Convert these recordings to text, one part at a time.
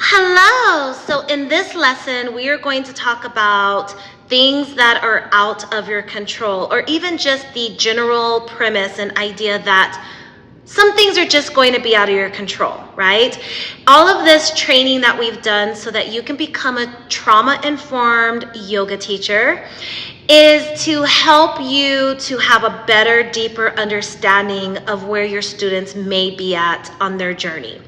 Hello! So in this lesson, we are going to talk about things that are out of your control, or even just the general premise and idea that some things are just going to be out of your control, right? All of this training that we've done so that you can become a trauma-informed yoga teacher is to help you to have a better, deeper understanding of where your students may be at on their journey.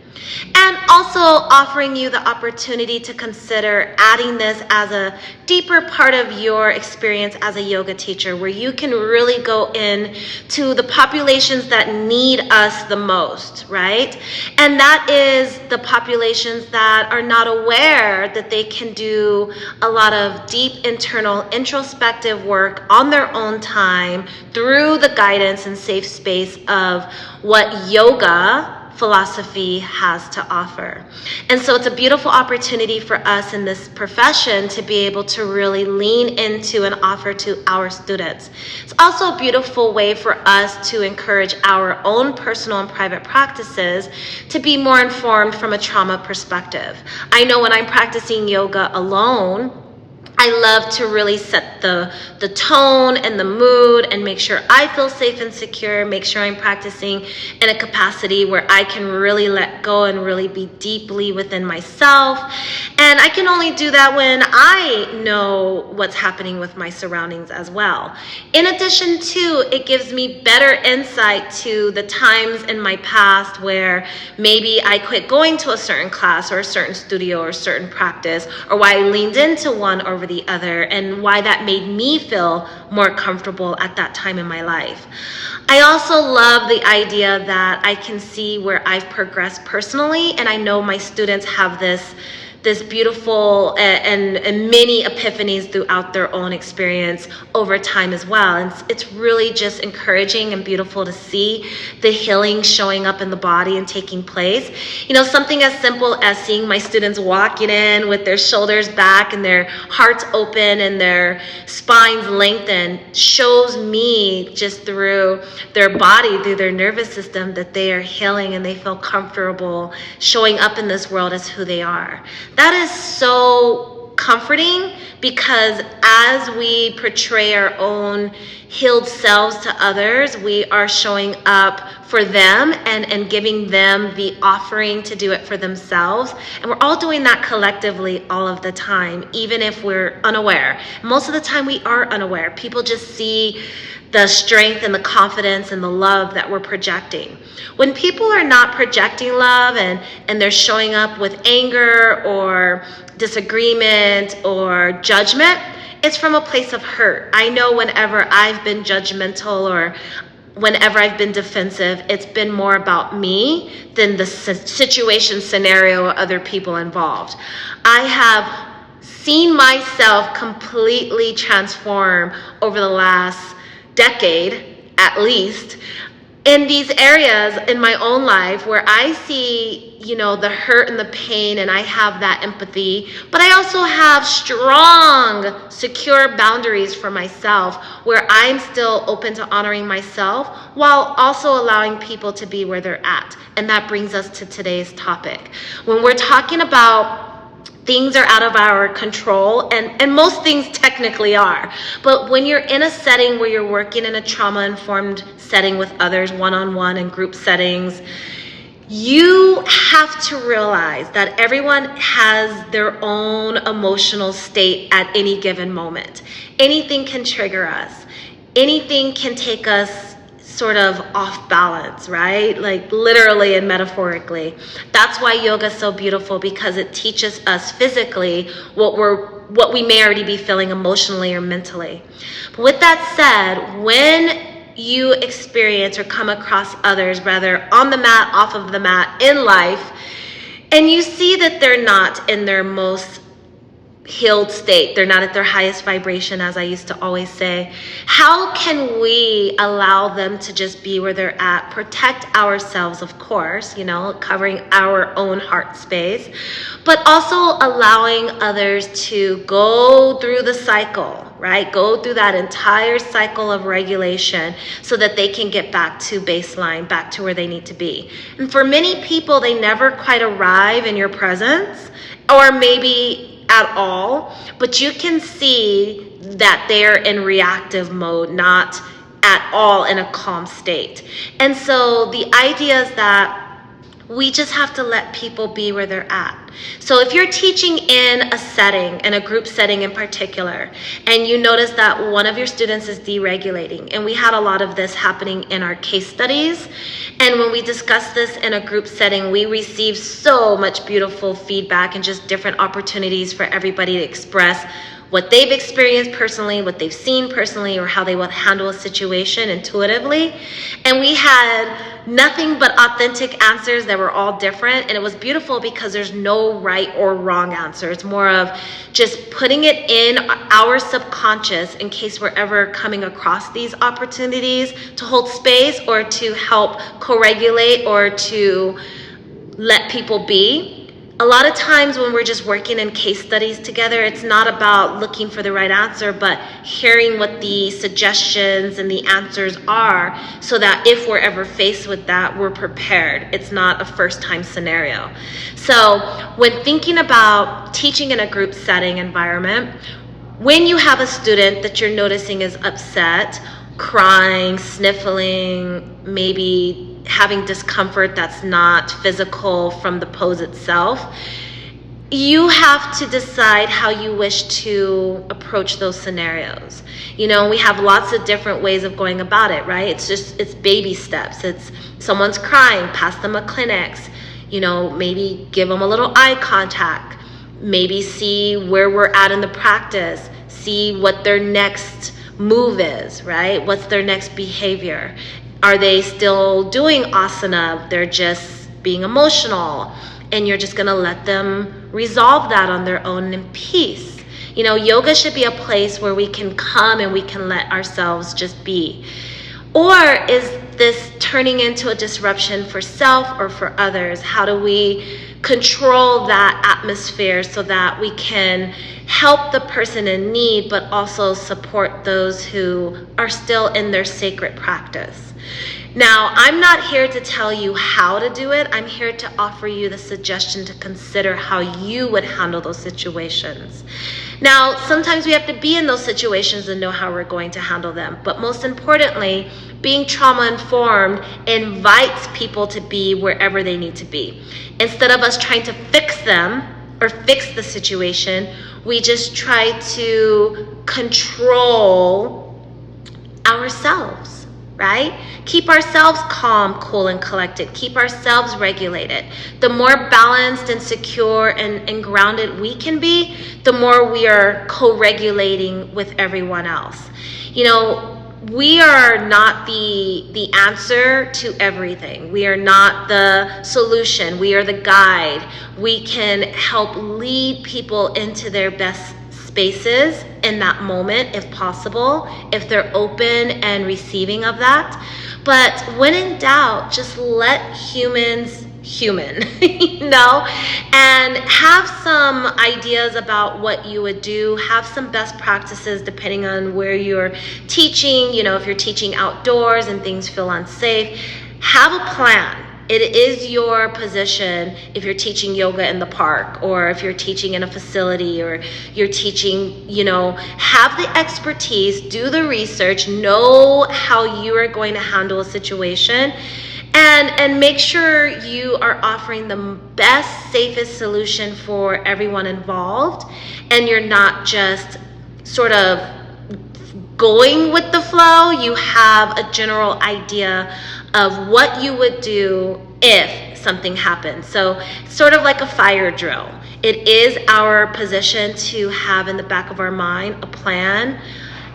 And also offering you the opportunity to consider adding this as a deeper part of your experience as a yoga teacher, where you can really go in to the populations that need us the most, right? And that is the populations that are not aware that they can do a lot of deep internal introspective work on their own time through the guidance and safe space of what yoga philosophy has to offer. And so it's a beautiful opportunity for us in this profession to be able to really lean into and offer to our students. It's also a beautiful way for us to encourage our own personal and private practices to be more informed from a trauma perspective. I know when I'm practicing yoga alone, I love to really set the tone and the mood and make sure I feel safe and secure, make sure I'm practicing in a capacity where I can really let go and really be deeply within myself. And I can only do that when I know what's happening with my surroundings as well. In addition to, it gives me better insight to the times in my past where maybe I quit going to a certain class or a certain studio or a certain practice, or why I leaned into one over the other, and why that made me feel more comfortable at that time in my life. I also love the idea that I can see where I've progressed personally, and I know my students have this beautiful and many epiphanies throughout their own experience over time as well. And it's really just encouraging and beautiful to see the healing showing up in the body and taking place. You know, something as simple as seeing my students walking in with their shoulders back and their hearts open and their spines lengthened shows me just through their body, through their nervous system, that they are healing and they feel comfortable showing up in this world as who they are. That is so comforting, because as we portray our own healed selves to others, we are showing up for them and giving them the offering to do it for themselves. And we're all doing that collectively all of the time, even if we're unaware. Most of the time we are unaware. People just see the strength and the confidence and the love that we're projecting. When people are not projecting love and they're showing up with anger or disagreement or judgment, it's from a place of hurt. I know whenever I've been judgmental or whenever I've been defensive, it's been more about me than the situation, scenario, or other people involved. I have seen myself completely transform over the last decade, at least, in these areas in my own life where I see, you know, the hurt and the pain, and I have that empathy, but I also have strong, secure boundaries for myself where I'm still open to honoring myself while also allowing people to be where they're at. And that brings us to today's topic. When we're talking about things are out of our control, and most things technically are. But when you're in a setting where you're working in a trauma-informed setting with others, one-on-one and group settings, you have to realize that everyone has their own emotional state at any given moment. Anything can trigger us. Anything can take us sort of off balance, right? Like literally and metaphorically. That's why yoga is so beautiful, because it teaches us physically what we may already be feeling emotionally or mentally. But with that said, when you experience or come across others, rather on the mat, off of the mat, in life, and you see that they're not in their most healed state, they're not at their highest vibration, as I used to always say, how can we allow them to just be where they're at, protect ourselves, of course, you know, covering our own heart space, but also allowing others to go through the cycle, right? Go through that entire cycle of regulation so that they can get back to baseline, back to where they need to be. And for many people, they never quite arrive in your presence, or maybe at all, but you can see that they're in reactive mode, not at all in a calm state. And so the idea is that we just have to let people be where they're at. So if you're teaching in a setting, in a group setting in particular, and you notice that one of your students is deregulating, and we had a lot of this happening in our case studies, and when we discussed this in a group setting, we received so much beautiful feedback and just different opportunities for everybody to express what they've experienced personally, what they've seen personally, or how they will handle a situation intuitively. And we had nothing but authentic answers that were all different. And it was beautiful because there's no right or wrong answer. It's more of just putting it in our subconscious in case we're ever coming across these opportunities to hold space or to help co-regulate or to let people be. A lot of times when we're just working in case studies together, it's not about looking for the right answer, but hearing what the suggestions and the answers are so that if we're ever faced with that, we're prepared. It's not a first-time scenario. So when thinking about teaching in a group setting environment, when you have a student that you're noticing is upset, crying, sniffling, maybe having discomfort that's not physical from the pose itself, you have to decide how you wish to approach those scenarios. You know, we have lots of different ways of going about it, right? It's baby steps. It's someone's crying, pass them a Kleenex, you know, maybe give them a little eye contact, maybe see where we're at in the practice, see what their next move is, right? What's their next behavior? Are they still doing asana? They're just being emotional, and you're just gonna let them resolve that on their own in peace. You know, yoga should be a place where we can come and we can let ourselves just be. Or is this turning into a disruption for self or for others? How do we control that atmosphere so that we can help the person in need, but also support those who are still in their sacred practice? Now, I'm not here to tell you how to do it. I'm here to offer you the suggestion to consider how you would handle those situations. Now, sometimes we have to be in those situations and know how we're going to handle them. But most importantly, being trauma-informed invites people to be wherever they need to be. Instead of us trying to fix them or fix the situation, we just try to control ourselves, right? Keep ourselves calm, cool, and collected. Keep ourselves regulated. The more balanced and secure and grounded we can be, the more we are co-regulating with everyone else. You know, we are not the answer to everything. We are not the solution. We are the guide. We can help lead people into their best spaces in that moment, if possible, if they're open and receiving of that. But when in doubt, just let humans human, you know, and have some ideas about what you would do. Have some best practices depending on where you're teaching. You know, if you're teaching outdoors and things feel unsafe, have a plan. It is your position if you're teaching yoga in the park, or if you're teaching in a facility, or you're teaching, you know, have the expertise, do the research, know how you are going to handle a situation, and make sure you are offering the best, safest solution for everyone involved, and you're not just sort of going with the flow. You have a general idea of what you would do if something happens. So sort of like a fire drill. It is our position to have in the back of our mind a plan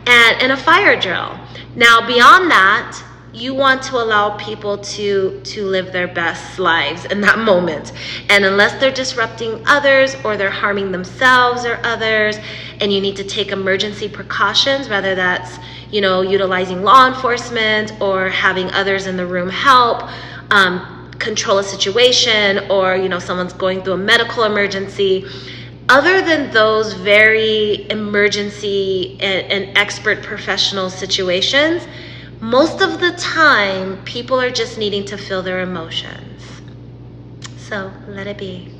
and a fire drill. Now beyond that, you want to allow people to live their best lives in that moment. And unless they're disrupting others or they're harming themselves or others, and you need to take emergency precautions, whether that's, you know, utilizing law enforcement or having others in the room help control a situation, or, you know, someone's going through a medical emergency, other than those very emergency and expert professional situations, most of the time, people are just needing to feel their emotions. So let it be.